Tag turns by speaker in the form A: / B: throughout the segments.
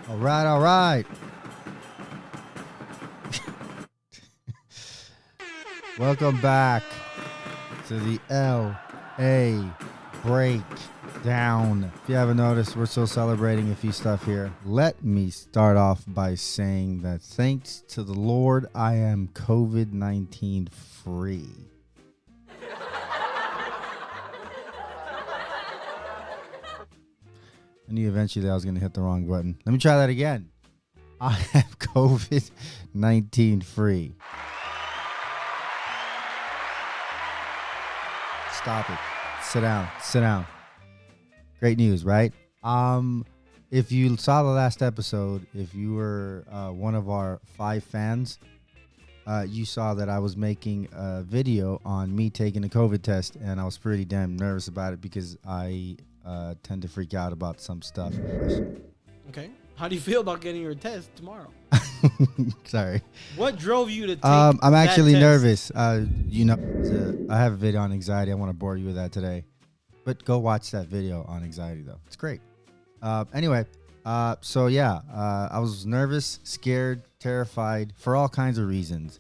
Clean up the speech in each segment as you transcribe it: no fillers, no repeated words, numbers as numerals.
A: All right, all right. Welcome back to the LA Breakdown. If you haven't noticed, we're still celebrating a few stuff here. Let me start off by saying that thanks to the Lord, I am COVID-19 free. I knew eventually I was going to hit the wrong button. Let me try that again. I am COVID-19 free. Stop it. Sit down. Sit down. Great news, right? If you saw the last episode, if you were one of our 5 fans, you saw that I was making a video on me taking a COVID test, and I was pretty damn nervous about it because I tend to freak out about some stuff.
B: Okay. How do you feel about getting your test tomorrow?
A: Sorry.
B: What drove you to take
A: I'm actually
B: that
A: nervous. You know, I have a video on anxiety. I want to bore you with that today. But go watch that video on anxiety, though. It's great. Anyway, so yeah, I was nervous, scared, terrified for all kinds of reasons.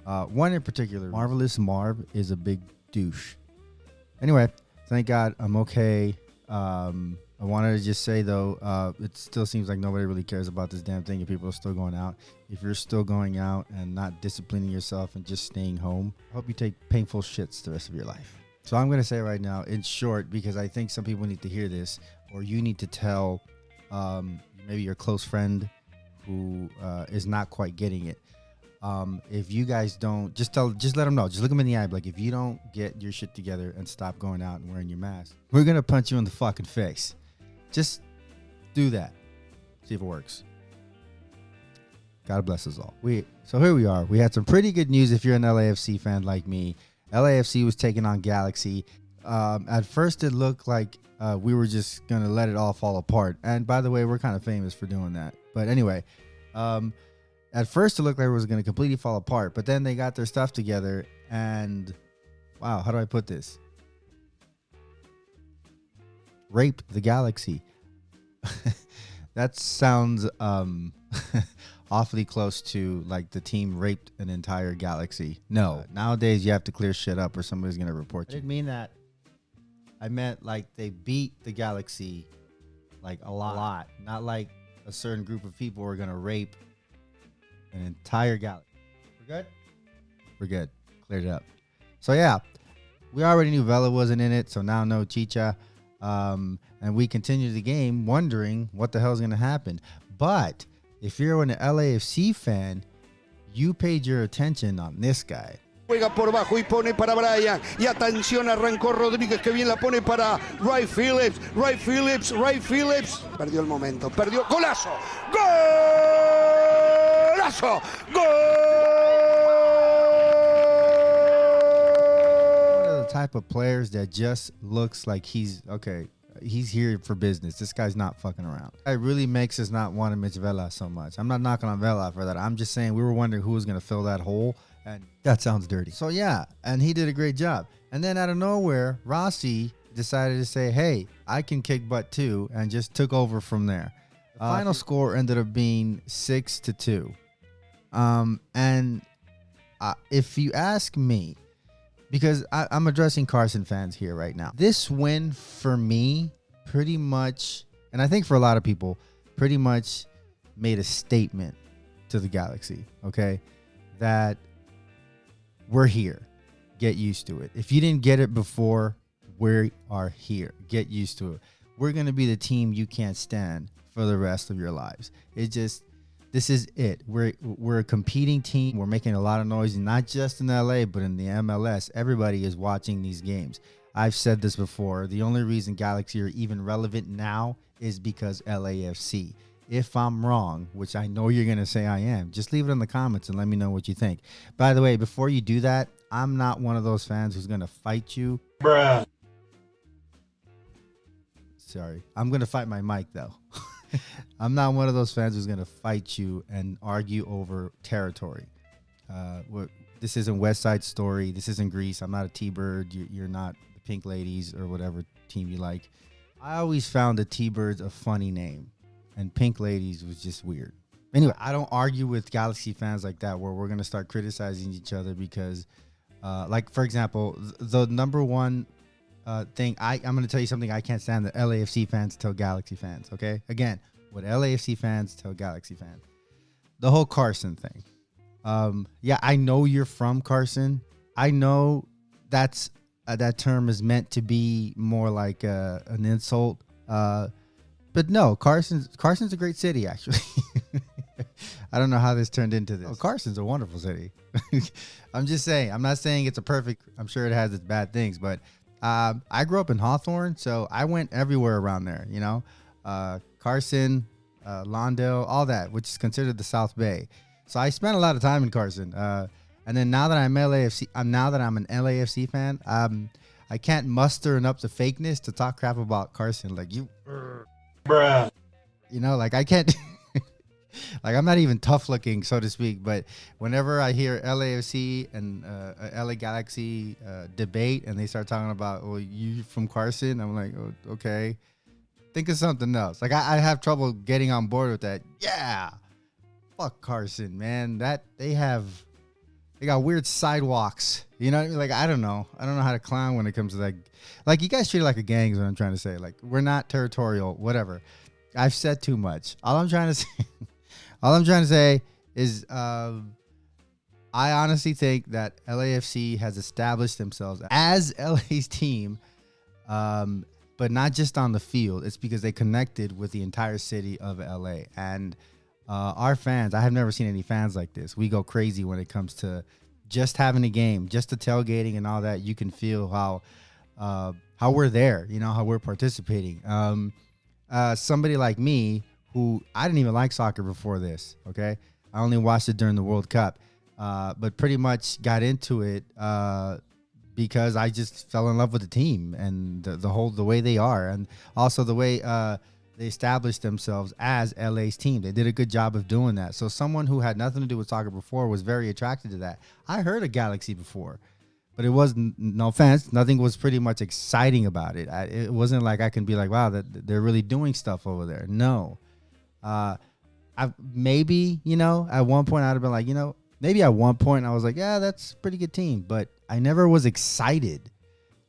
A: One in particular, Marvelous Marv is a big douche. Anyway, thank God I'm okay. I wanted to just say, though, it still seems like nobody really cares about this damn thing if people are still going out. If you're still going out and not disciplining yourself and just staying home, I hope you take painful shits the rest of your life. So I'm going to say right now, in short, because I think some people need to hear this, or you need to tell maybe your close friend who is not quite getting it. If you guys don't, just let them know. Just look them in the eye. Like, if you don't get your shit together and stop going out and wearing your mask, we're going to punch you in the fucking face. Just do that. See if it works. God bless us all. So here we are. We had some pretty good news if you're an LAFC fan like me. LAFC was taking on Galaxy. At first, it looked like we were just going to let it all fall apart. And by the way, we're kind of famous for doing that. But anyway, at first, it looked like it was going to completely fall apart. But then they got their stuff together. And wow, how do I put this? Raped the Galaxy. That sounds awfully close to like the team raped an entire galaxy. No, nowadays you have to clear shit up or somebody's going to report you. I didn't mean that. I meant like they beat the galaxy like a lot. Not like a certain group of people were going to rape an entire galaxy. We're good? We're good. Cleared it up. So yeah, we already knew Vela wasn't in it, so now no Chicha. And we continue the game wondering what the hell is going to happen. But if you're an LAFC fan, you paid your attention on this guy.
C: Juega por bajo y pone para Brian. Y atención, arrancó Rodríguez, que bien la pone para Ray Phillips. Perdió el momento, perdió. ¡Golazo! ¡Golazo!
A: Type of players that just looks like he's here for business. This guy's not fucking around. It really makes us not want to miss Vela so much. I'm not knocking on Vela for that. I'm just saying we were wondering who was going to fill that hole, and that sounds dirty. So yeah, and he did a great job. And then out of nowhere, Rossi decided to say, hey, I can kick butt too, and just took over from there. The final score ended up being 6-2. If you ask me, because I'm addressing Carson fans here right now. This win for me pretty much, and I think for a lot of people, pretty much made a statement to the Galaxy, okay? That we're here. Get used to it. If you didn't get it before, we are here. Get used to it. We're going to be the team you can't stand for the rest of your lives. This is it. We're a competing team. We're making a lot of noise, not just in LA, but in the MLS. Everybody is watching these games. I've said this before. The only reason Galaxy are even relevant now is because LAFC. If I'm wrong, which I know you're going to say I am, just leave it in the comments and let me know what you think. By the way, before you do that, I'm not one of those fans who's going to fight you. Bruh. Sorry. I'm going to fight my mic, though. I'm not one of those fans who's going to fight you and argue over territory. this isn't West Side Story. This isn't Grease. I'm not a T-Bird. You're not the Pink Ladies or whatever team you like. I always found the T-Birds a funny name, and Pink Ladies was just weird. Anyway, I don't argue with Galaxy fans like that where we're going to start criticizing each other because, like, for example, the number one thing, I'm going to tell you something I can't stand that LAFC fans tell Galaxy fans, okay? Again, what LAFC fans tell Galaxy fans. The whole Carson thing. Yeah, I know you're from Carson. I know that's that term is meant to be more like an insult. But no, Carson's a great city, actually. I don't know how this turned into this. Oh, Carson's a wonderful city. I'm just saying. I'm not saying it's a perfect. I'm sure it has its bad things, but I grew up in Hawthorne, so I went everywhere around there. You know, Carson, Lawndale, all that, which is considered the South Bay. So I spent a lot of time in Carson. And then now that I'm an LAFC fan, I can't muster enough the fakeness to talk crap about Carson. Like bruh. You know, like I can't. Like I'm not even tough looking, so to speak. But whenever I hear LAFC and LA Galaxy debate, and they start talking about, "Well, you from Carson," I'm like, oh, okay. Think of something else. Like I have trouble getting on board with that. Yeah, fuck Carson, man. That they got weird sidewalks. You know what I mean? Like I don't know how to clown when it comes to that. Like you guys treat it like a gang is what I'm trying to say. Like we're not territorial, whatever. I've said too much. All I'm trying to say is I honestly think that LAFC has established themselves as LA's team, but not just on the field. It's because they connected with the entire city of LA. And our fans, I have never seen any fans like this. We go crazy when it comes to just having a game, just the tailgating and all that. You can feel how we're there, you know, how we're participating. Somebody like me, who I didn't even like soccer before this, okay? I only watched it during the World Cup, but pretty much got into it because I just fell in love with the team and the way they are, and also the way they established themselves as LA's team. They did a good job of doing that. So someone who had nothing to do with soccer before was very attracted to that. I heard of Galaxy before, but it wasn't, no offense, nothing was pretty much exciting about it. It wasn't like I can be like, wow, they're really doing stuff over there. No. Maybe, you know, at one point I'd have been like, you know, maybe at one point I was like, yeah, that's a pretty good team, but I never was excited,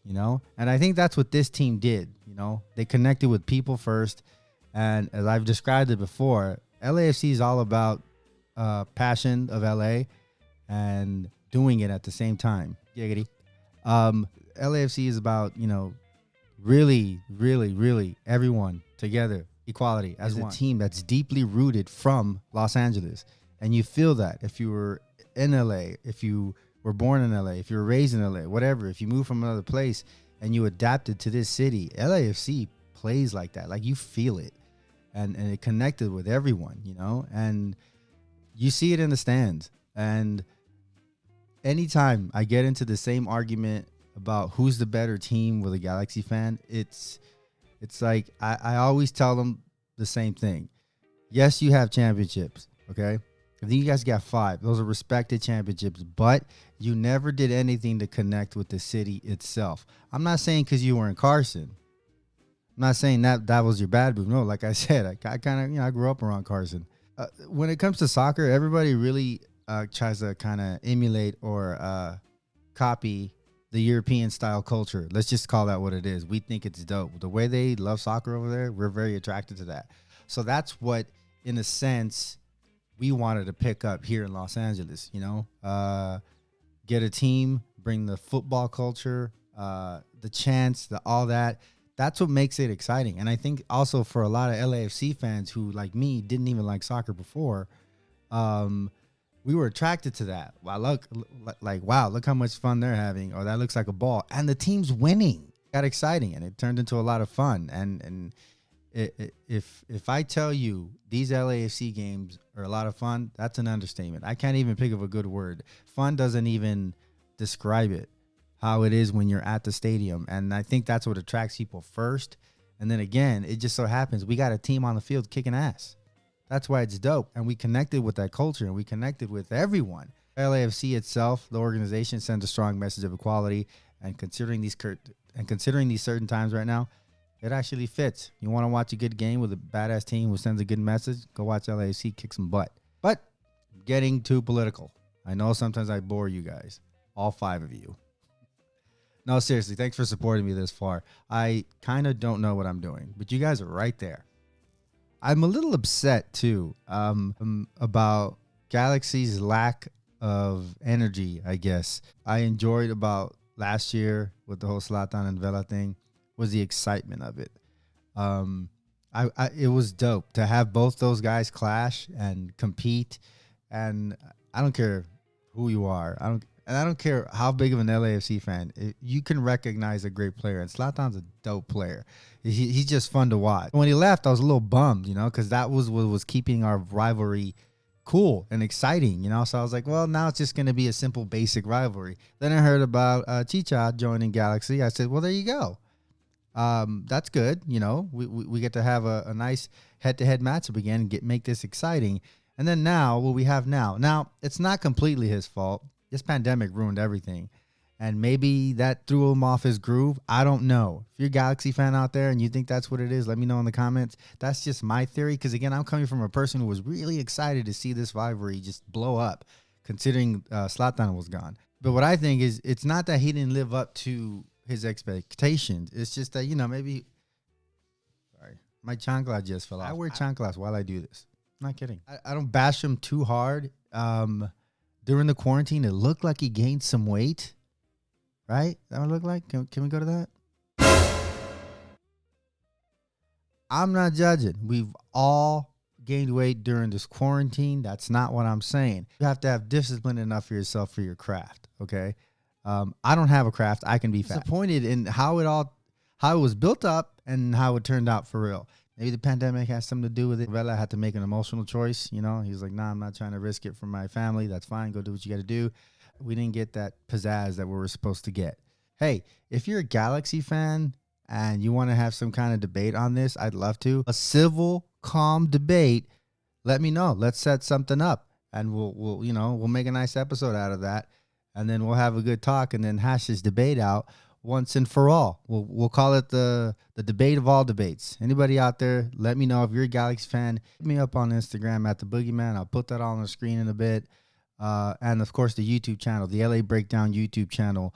A: you know? And I think that's what this team did, you know? They connected with people first, and as I've described it before, LAFC is all about passion of LA and doing it at the same time. Giggity. LAFC is about, you know, really, really, really everyone together, equality as a team that's deeply rooted from Los Angeles. And you feel that if you were in LA, if you were born in LA, if you were raised in LA, whatever, if you moved from another place and you adapted to this city, LAFC plays like that. Like you feel it. And it connected with everyone, you know, and you see it in the stands. And anytime I get into the same argument about who's the better team with a Galaxy fan, it's like I always tell them the same thing. Yes, you have championships, okay? I think you guys got 5. Those are respected championships, but you never did anything to connect with the city itself. I'm not saying because you were in Carson. I'm not saying that was your bad move. No, like I said, I kind of, you know, I grew up around Carson. When it comes to soccer, everybody really tries to kind of emulate or copy the European style culture. Let's just call that what it is. We think it's dope. The way they love soccer over there, we're very attracted to that. So that's what, in a sense, we wanted to pick up here in Los Angeles, you know, get a team, bring the football culture, the chants, all that. That's what makes it exciting. And I think also for a lot of LAFC fans who, like me, didn't even like soccer before, we were attracted to that. Wow, look how much fun they're having, or that looks like a ball. And the team's winning. It got exciting, and it turned into a lot of fun. And if I tell you these LAFC games are a lot of fun, that's an understatement. I can't even pick of a good word. Fun doesn't even describe it, how it is when you're at the stadium. And I think that's what attracts people first. And then again, it just so happens we got a team on the field kicking ass. That's why it's dope. And we connected with that culture, and we connected with everyone. LAFC itself, the organization, sends a strong message of equality, and considering these certain times right now, it actually fits. You want to watch a good game with a badass team who sends a good message? Go watch LAFC kick some butt. But getting too political. I know sometimes I bore you guys, all 5 of you. No, seriously, thanks for supporting me this far. I kind of don't know what I'm doing, but you guys are right there. I'm a little upset too about Galaxy's lack of energy, I guess. I enjoyed about last year with the whole Zlatan and Vela thing was the excitement of it. It was dope to have both those guys clash and compete. And I don't care who you are. I don't care how big of an LAFC fan. You can recognize a great player, and Zlatan's a dope player. He's just fun to watch. When he left, I was a little bummed, because that was what was keeping our rivalry cool and exciting, So I was like, well, now it's just going to be a simple, basic rivalry. Then I heard about Chicha joining Galaxy. I said, well, there you go. That's good. We get to have a nice head-to-head matchup again and make this exciting. And then now, what we have now, it's not completely his fault. This pandemic ruined everything. And maybe that threw him off his groove. I don't know. If you're a Galaxy fan out there and you think that's what it is, let me know in the comments. That's just my theory. Because, again, I'm coming from a person who was really excited to see this rivalry just blow up, considering Zlatan was gone. But what I think is it's not that he didn't live up to his expectations. It's just that, maybe... Sorry. My chancla just fell off. I wear chanclas while I do this. I'm not kidding. I don't bash him too hard. During the quarantine, it looked like he gained some weight. Right? That would look like? Can we go to that? I'm not judging. We've all gained weight during this quarantine. That's not what I'm saying. You have to have discipline enough for yourself for your craft, okay? I don't have a craft. I can be fat. Disappointed in how it was built up and how it turned out for real. Maybe the pandemic has something to do with it. Vela had to make an emotional choice, He's like, nah, I'm not trying to risk it for my family. That's fine. Go do what you got to do. We didn't get that pizzazz that we were supposed to get. Hey, if you're a Galaxy fan and you want to have some kind of debate on this, I'd love to. A civil, calm debate. Let me know. Let's set something up, and we'll make a nice episode out of that, and then we'll have a good talk, and then hash this debate out once and for all. We'll call it the debate of all debates. Anybody out there, let me know if you're a Galaxy fan. Hit me up on Instagram at the Boogeyman. I'll put that all on the screen in a bit. And of course, the YouTube channel, the LA Breakdown YouTube channel.